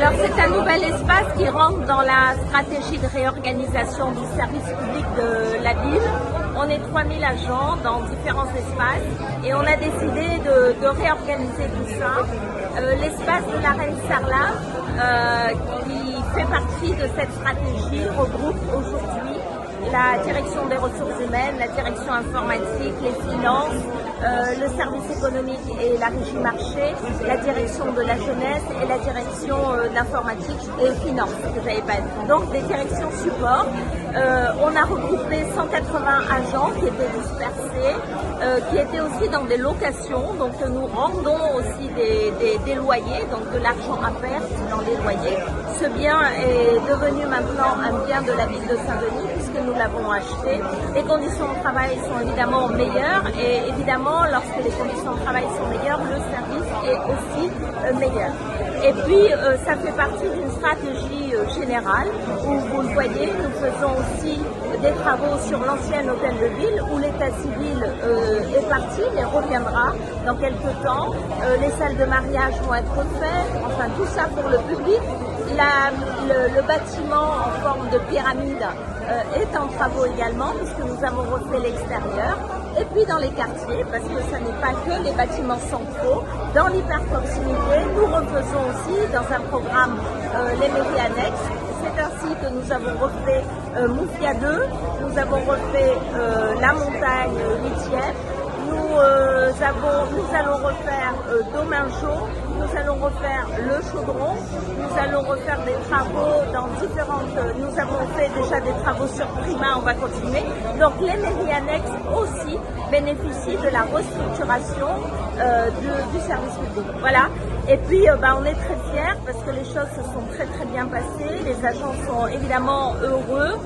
Alors c'est un nouvel espace qui rentre dans la stratégie de réorganisation du service public de la ville. On est 3000 agents dans différents espaces et on a décidé de réorganiser tout ça. L'espace de la Reine Sarlat, qui fait partie de cette stratégie, regroupe aujourd'hui la direction des ressources humaines, la direction informatique, les finances, le service économique et la régie marché, la direction de la jeunesse et la direction d'informatique et finance, que j'avais pas dit. Donc des directions support. On a regroupé 180 agents qui étaient dispersés, qui étaient aussi dans des locations. Donc nous rendons aussi des loyers, donc de l'argent à perte dans les loyers. Ce bien est devenu maintenant un bien de la ville de Saint-Denis puisque nous l'avons acheté. Les conditions de travail sont évidemment meilleures et évidemment lorsque les conditions de travail sont meilleures, le service est aussi meilleur. Et puis ça fait partie d'une stratégie générale où vous le voyez, nous faisons aussi des travaux sur l'ancien hôtel de ville où l'état civil est parti mais reviendra dans quelques temps. Les salles de mariage vont être refaites, enfin tout ça pour le public. Le bâtiment en forme de pyramide est en travaux également puisque nous avons refait l'extérieur. Et puis dans les quartiers, parce que ce n'est pas que les bâtiments centraux, dans l'hyper-proximité, nous refaisons aussi dans un programme les mairies annexes. C'est ainsi que nous avons refait Moufia 2, nous avons refait la montagne 8e, nous allons refaire Domingo, nous allons refaire le Chaudron, nous allons refaire des travaux dans différentes... Nous avons fait déjà des travaux sur Prima, on va continuer. Donc les mairies annexes aussi bénéficient de la restructuration du service public. Voilà. Et puis on est très fiers parce que les choses se sont très bien passées. Les agents sont évidemment heureux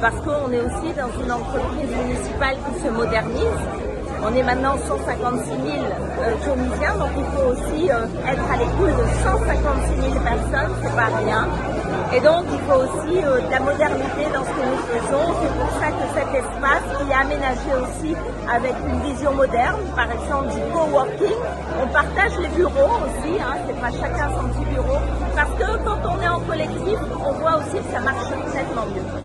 parce qu'on est aussi dans une entreprise municipale qui se modernise. On est maintenant 156 000 Tunisiens, donc il faut aussi être à l'écoute de 156 000 personnes, c'est pas rien. Et donc il faut aussi de la modernité dans ce que nous faisons. C'est pour ça que cet espace qui est aménagé aussi avec une vision moderne, par exemple du coworking, on partage les bureaux aussi, c'est pas chacun son petit bureau, parce que quand on est en collectif, on voit aussi que ça marche nettement mieux.